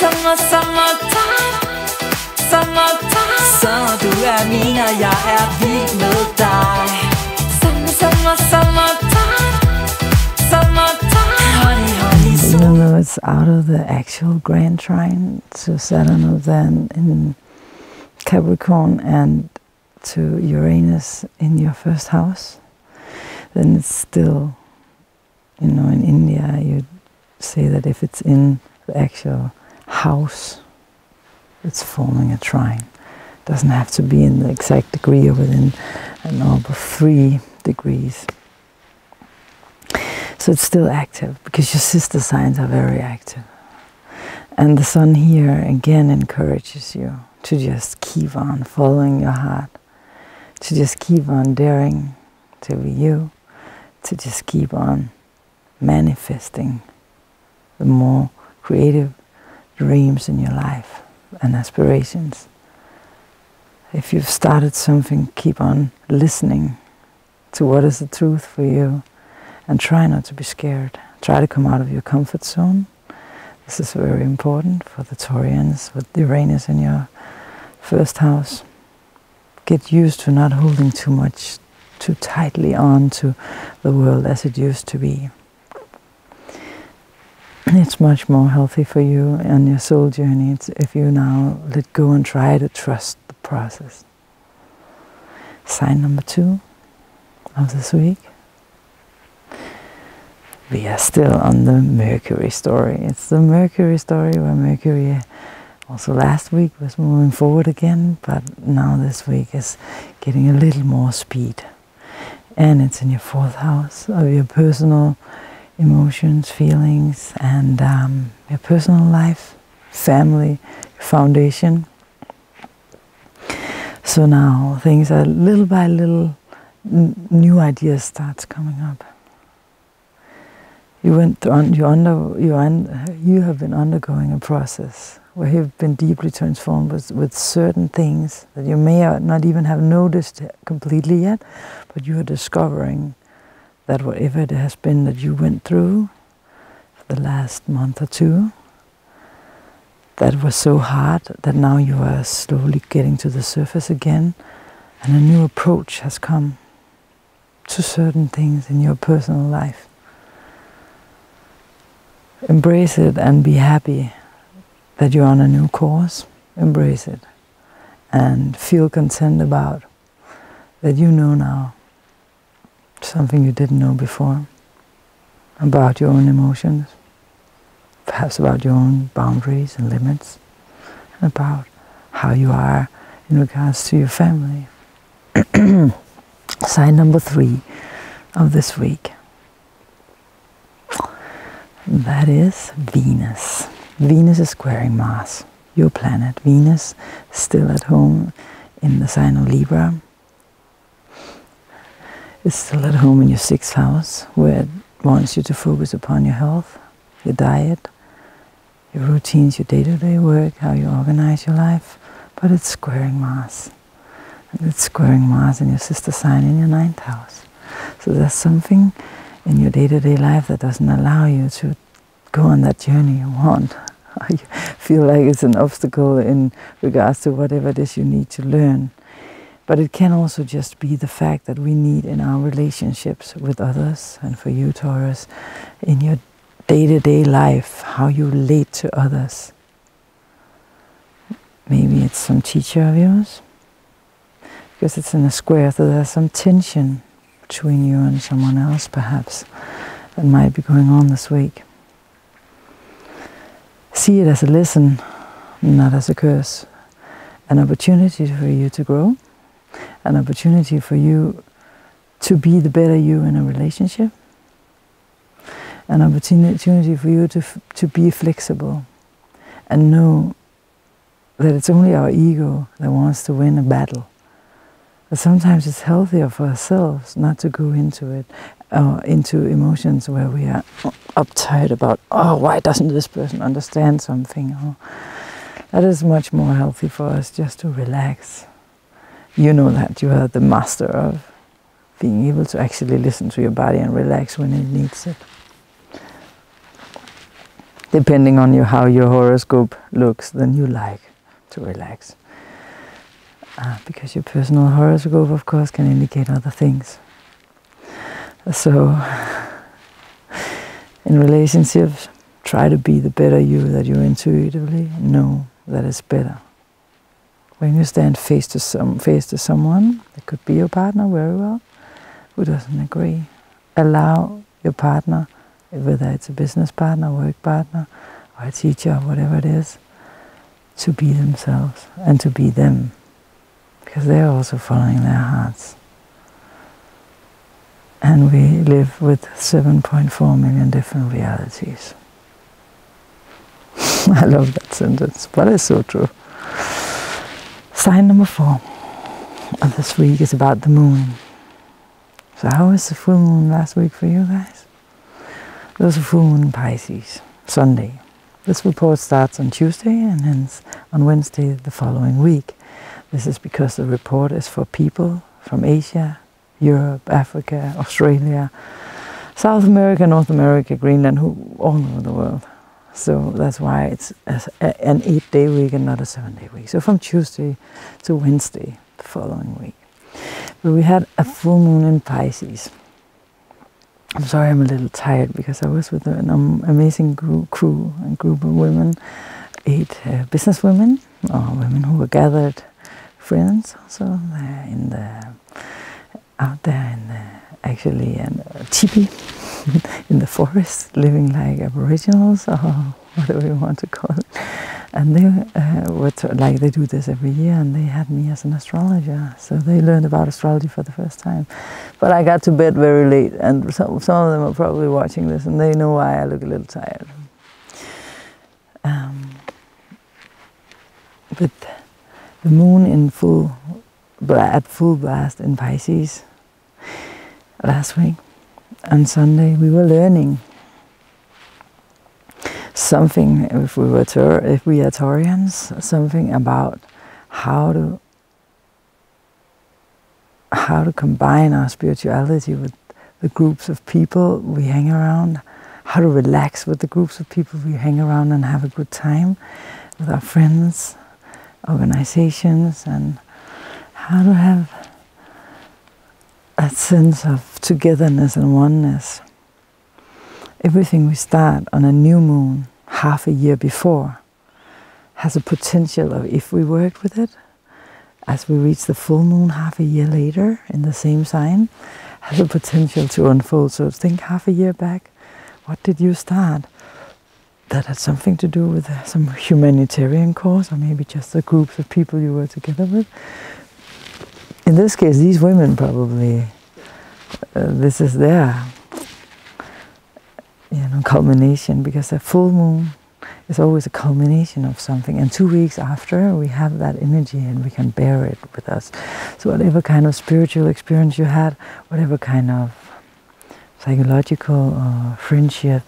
Summertime. Så du min, og jeg vild med dig. Summertime. Honey, honey, even though it's out of the actual grand trine to Saturn then in Capricorn and to Uranus in your first house, then it's still, in India you say that if it's in the actual house, it's forming a trine. It doesn't have to be in the exact degree or within an orb of 3 degrees. So it's still active because your sister signs are very active. And the sun here again encourages you to just keep on following your heart, to just keep on daring to be you, to just keep on manifesting the more creative dreams in your life and aspirations. If you've started something, keep on listening to what is the truth for you and try not to be scared. Try to come out of your comfort zone. This is very important for the Taurians with Uranus in your first house. Get used to not holding too tightly on to the world as it used to be. It's much more healthy for you on your soul journey if you now let go and try to trust the process. Sign number 2 of this week. We are still on the Mercury story. It's the Mercury story where Mercury also last week was moving forward again, but now this week is getting a little more speed. And it's in your 4th house of your personal emotions, feelings, and your personal life, family, foundation. So now things are little by little, new ideas starts coming up. You have been undergoing a process where you've been deeply transformed with certain things that you may not even have noticed completely yet, but you are discovering that whatever it has been that you went through for the last month or 2, that was so hard that now you are slowly getting to the surface again, and a new approach has come to certain things in your personal life. Embrace it and be happy that you're on a new course. Embrace it and feel content about that you know now something you didn't know before about your own emotions, perhaps about your own boundaries and limits, and about how you are in regards to your family. Sign number 3 of this week. That is Venus. Venus is squaring Mars, your planet. Venus is still at home in the sign of Libra. It's still at home in your 6th house, where it wants you to focus upon your health, your diet, your routines, your day-to-day work, how you organize your life. But it's squaring Mars. And it's squaring Mars in your sister sign in your 9th house. So there's something in your day-to-day life that doesn't allow you to go on that journey you want. You feel like it's an obstacle in regards to whatever it is you need to learn. But it can also just be the fact that we need in our relationships with others, and for you, Taurus, in your day-to-day life, how you relate to others. Maybe it's some teacher of yours, because it's in a square, so there's some tension between you and someone else, perhaps, that might be going on this week. See it as a lesson, not as a curse. An opportunity for you to grow, an opportunity for you to be the better you in a relationship, an opportunity for you to be flexible and know that it's only our ego that wants to win a battle. But sometimes it's healthier for ourselves not to go into it, into emotions where we are uptight about, oh, why doesn't this person understand something? Oh, that is much more healthy for us just to relax. You know that you are the master of being able to actually listen to your body and relax when it needs it. depending on how your horoscope looks, then you like to relax. Because your personal horoscope, of course, can indicate other things. So, in relationships, try to be the better you that you intuitively know that is better. When you stand face to someone, it could be your partner very well, who doesn't agree. Allow your partner, whether it's a business partner, work partner, or a teacher, whatever it is, to be themselves and to be them. Because they're also following their hearts. And we live with 7.4 million different realities. I love that sentence, but it's so true. Sign number 4 of this week is about the moon. So how was the full moon last week for you guys? There was a full moon in Pisces, Sunday. This report starts on Tuesday and ends on Wednesday the following week. This is because the report is for people from Asia, Europe, Africa, Australia, South America, North America, Greenland, all over the world. So that's why it's an 8-day week and not a 7-day week. So from Tuesday to Wednesday the following week. But we had a full moon in Pisces. I'm sorry I'm a little tired because I was with an amazing group of women, 8 business women, or women who were gathered, friends also, out there in actually a teepee in the forest, living like aboriginals or whatever you want to call it. And they were they do this every year, and they had me as an astrologer. So they learned about astrology for the first time. But I got to bed very late, and some of them are probably watching this, and they know why I look a little tired. With the moon in at full blast in Pisces last week, on Sunday we were learning something, if we are Taurians, something about how to combine our spirituality with the groups of people we hang around, how to relax with the groups of people we hang around and have a good time with our friends, organizations, and how to have that sense of togetherness and oneness. Everything we start on a new moon half a year before has a potential of, if we worked with it, as we reach the full moon half a year later in the same sign, has a potential to unfold. So think half a year back, what did you start? That had something to do with some humanitarian cause, or maybe just the groups of people you were together with. In this case, these women probably, this is their culmination, because a full moon is always a culmination of something, and 2 weeks after we have that energy and we can bear it with us. So whatever kind of spiritual experience you had, whatever kind of psychological or friendship,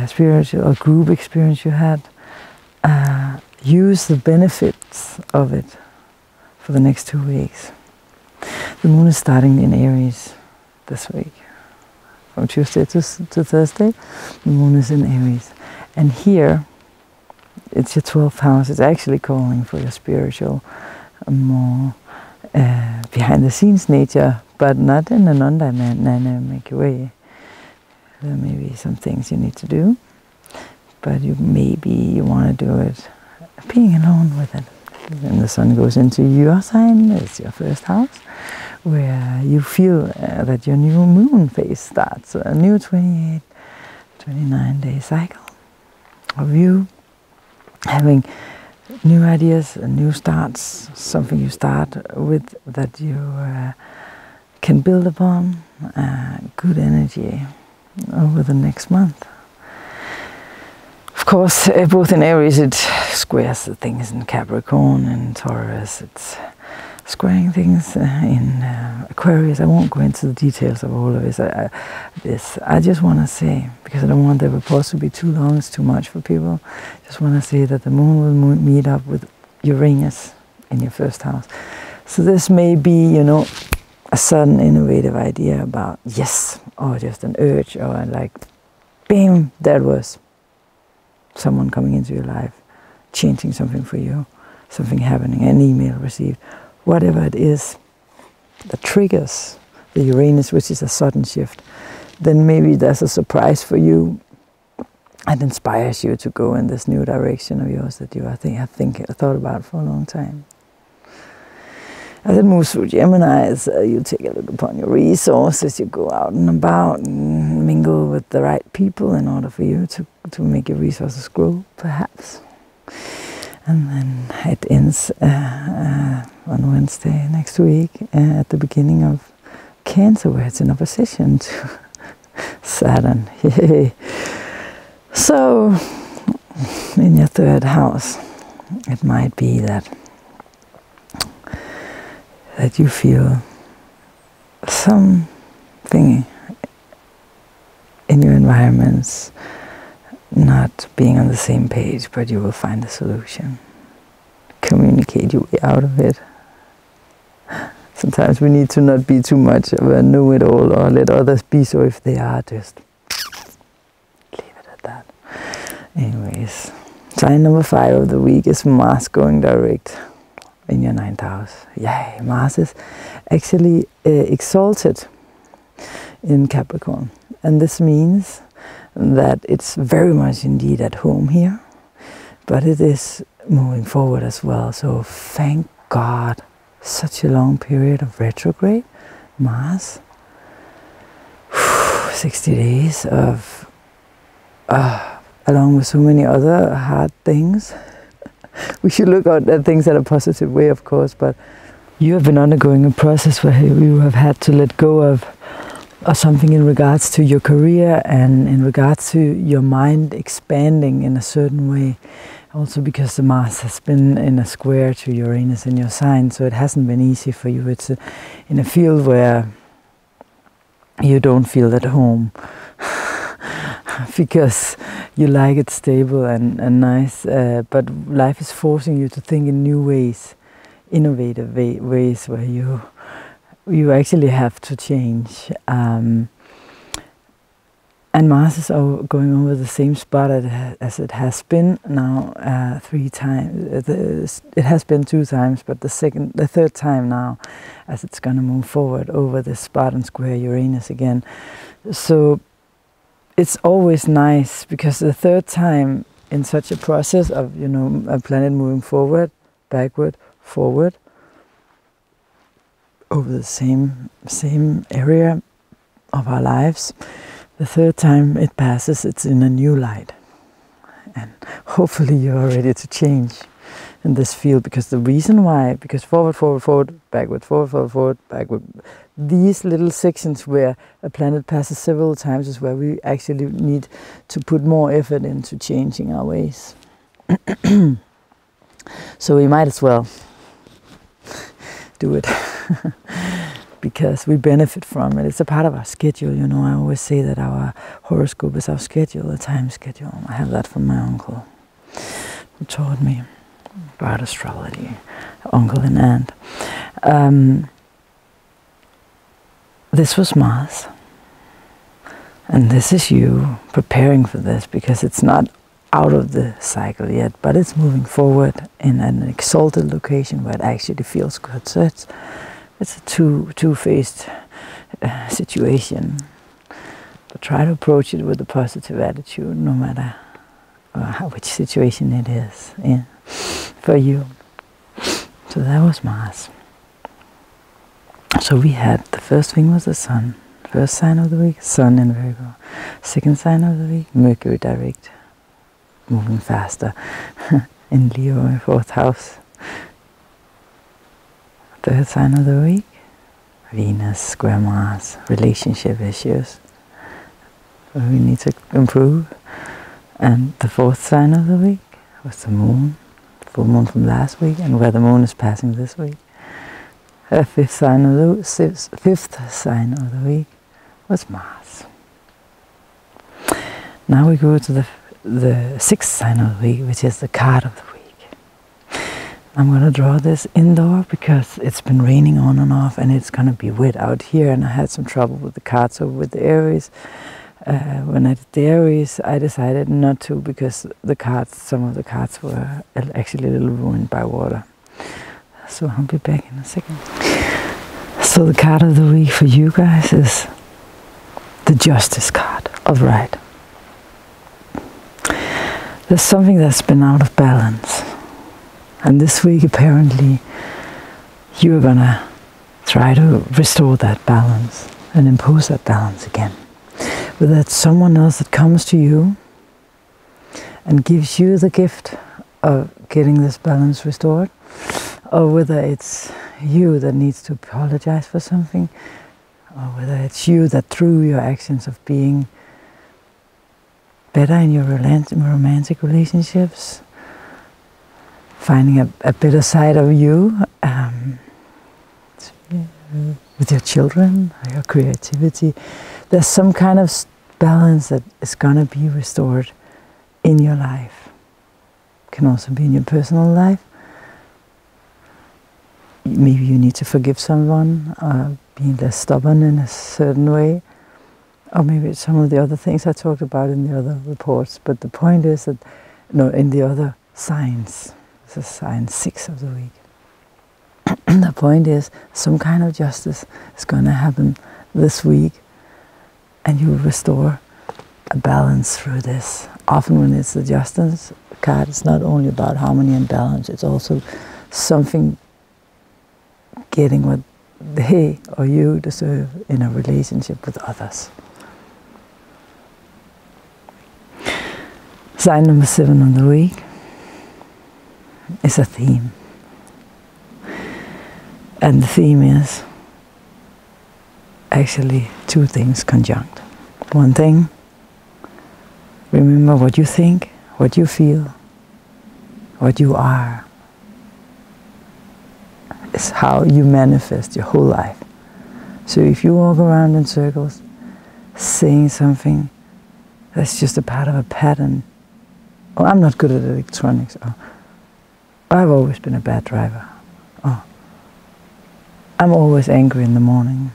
spiritual or group experience you had, use the benefits of it for the next 2 weeks. The moon is starting in Aries this week. From Tuesday to Thursday, the moon is in Aries. And here, it's your 12th house. It's actually calling for your spiritual, more behind-the-scenes nature, but not in a non-dynamic way. There may be some things you need to do, but maybe you want to do it being alone with it. When the sun goes into your sign, it's your first house, where you feel that your new moon phase starts. So a new 28, 29-day cycle of you having new ideas and new starts, something you start with that you can build upon, good energy over the next month. Of course, both in Aries it squares the things in Capricorn and Taurus. It's squaring things in Aquarius. I won't go into the details of all of this. I just want to say, because I don't want the reports to be too long, it's too much for people. I just want to say that the moon will meet up with Uranus in your first house. So this may be, a sudden innovative idea about yes, or just an urge, or like, bam, that was someone coming into your life, changing something for you, something happening, an email received, whatever it is that triggers the Uranus, which is a sudden shift, then maybe there's a surprise for you and inspires you to go in this new direction of yours that you have thought about for a long time. As it moves through Gemini, you take a look upon your resources, you go out and about and mingle with the right people in order for you to make your resources grow, perhaps. And then it ends on Wednesday next week at the beginning of Cancer, where it's in opposition to Saturn. Yay! So, in your third house, it might be that you feel something in your environments not being on the same page, but you will find a solution. Communicate your way out of it. Sometimes we need to not be too much of a know-it-all or let others be so if they are, just leave it at that. Anyways, sign number 5 of the week is Mars going direct in your 9th house. Yay! Mars is actually exalted in Capricorn. And this means that it's very much indeed at home here, but it is moving forward as well. So thank God, such a long period of retrograde Mars, 60 days of along with so many other hard things. We should look at things in a positive way, of course, but you have been undergoing a process where you have had to let go of something in regards to your career and in regards to your mind expanding in a certain way. Also because the Mars has been in a square to Uranus in your sign, so it hasn't been easy for you. It's in a field where you don't feel at home because you like it stable and nice, but life is forcing you to think in new ways, innovative ways where you actually have to change. And Mars is going over the same spot as it has been now 3 times. It has been 2 times, but the third time now, as it's going to move forward over this spot and square Uranus again. So it's always nice because the third time in such a process of, you know, a planet moving forward, backward, forward, over the same area of our lives. The third time it passes, it's in a new light. And hopefully you are ready to change in this field, because the reason why, because forward, forward, forward, backward, forward, forward, forward, backward, these little sections where a planet passes several times is where we actually need to put more effort into changing our ways. So we might as well do it. Because we benefit from it. It's a part of our schedule, you know. I always say that our horoscope is our schedule, a time schedule. I have that from my uncle, who taught me about astrology, uncle and aunt. This was Mars. And this is you preparing for this, because it's not out of the cycle yet, but it's moving forward in an exalted location where it actually feels good. So it's a two-faced situation, but try to approach it with a positive attitude, no matter which situation it is for you. So that was Mars. So we had, the first thing was the Sun. First sign of the week, Sun in Virgo. Second sign of the week, Mercury direct, moving faster in Leo in 4th house. Third sign of the week, Venus square Mars, relationship issues where we need to improve. And the 4th sign of the week was the Moon, full moon from last week, and where the Moon is passing this week. The 5th sign of the week was Mars. Now we go to the 6th sign of the week, which is the card of the week. I'm going to draw this indoor because it's been raining on and off and it's going to be wet out here, and I had some trouble with the cards over with the Aries. When I did the Aries, I decided not to because some of the cards were actually a little ruined by water. So I'll be back in a second. So the card of the week for you guys is the Justice card. Alright. There's something that's been out of balance. And this week apparently you're gonna try to restore that balance and impose that balance again. Whether it's someone else that comes to you and gives you the gift of getting this balance restored, or whether it's you that needs to apologize for something, or whether it's you that through your actions of being better in your romantic relationships, finding a better side of you with your children, your creativity, there's some kind of balance that is going to be restored in your life. It can also be in your personal life. Maybe you need to forgive someone, being less stubborn in a certain way, or maybe it's some of the other things I talked about in the other reports. But the point is that, in the other signs, this is sign 6 of the week. The point is, some kind of justice is going to happen this week, and you will restore a balance through this. Often when it's the Justice card, it's not only about harmony and balance, it's also something getting what they or you deserve in a relationship with others. Sign number 7 of the week is a theme. And the theme is actually 2 things conjunct. One thing, remember what you think, what you feel, what you are, is how you manifest your whole life. So if you walk around in circles saying something that's just a part of a pattern, oh, I'm not good at electronics, or I've always been a bad driver, or I'm always angry in the morning.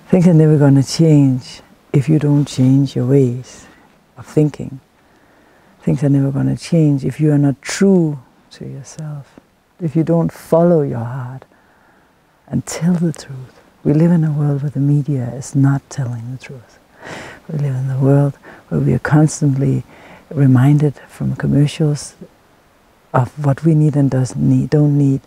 Things are never going to change if you don't change your ways of thinking. Things are never going to change if you are not true to yourself, if you don't follow your heart and tell the truth. We live in a world where the media is not telling the truth. We live in a world where we are constantly reminded from commercials of what we need and don't need.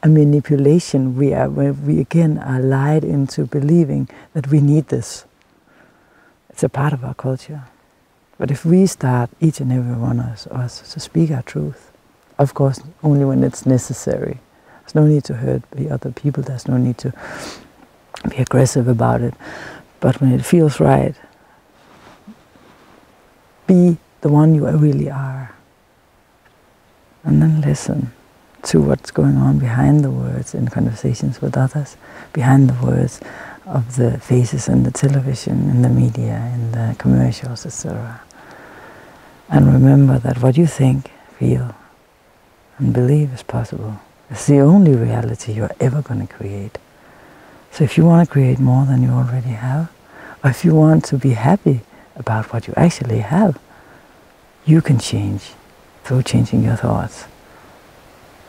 A manipulation where we again are lied into believing that we need this. It's a part of our culture. But if we start, each and every one of us, to speak our truth, of course, only when it's necessary. There's no need to hurt the other people. There's no need to be aggressive about it. But when it feels right, be the one you really are. And then listen to what's going on behind the words in conversations with others, behind the words of the faces in the television, in the media, in the commercials, etc. And remember that what you think, feel, and believe is possible. It's the only reality you're ever going to create. So if you want to create more than you already have, or if you want to be happy about what you actually have, you can change through changing your thoughts.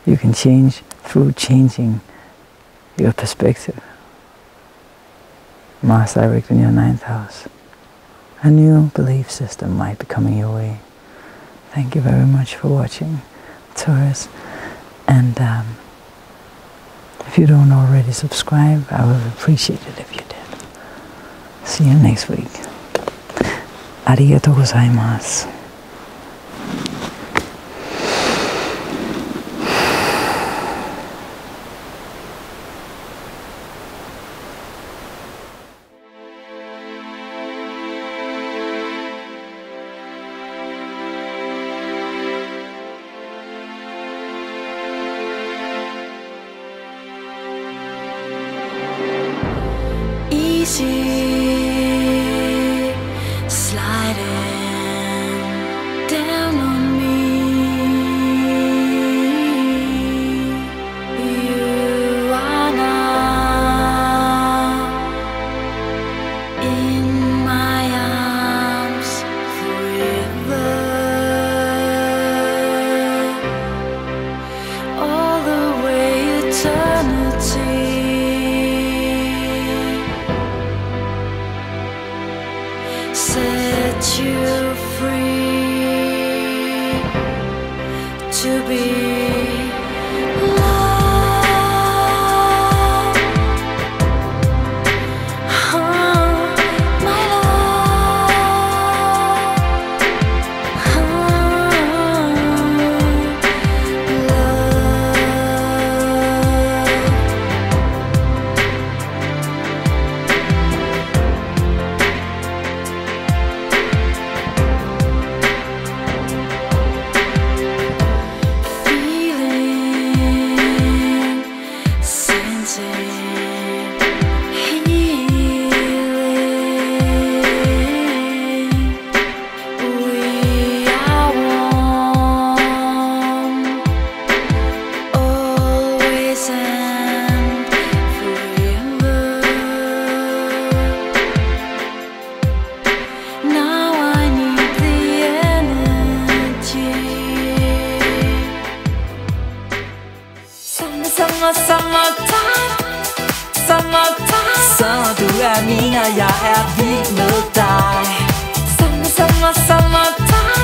You can change through changing your perspective. Mars direct in your 9th house. A new belief system might be coming your way. Thank you very much for watching, Taurus. And if you don't already subscribe, I would appreciate it if you did. See you next week. Arigatou gozaimasu. Easy sliding down on me. You are now in my to be loved. My love. Sommer, du er min, og jeg er vild med dig. Summertime.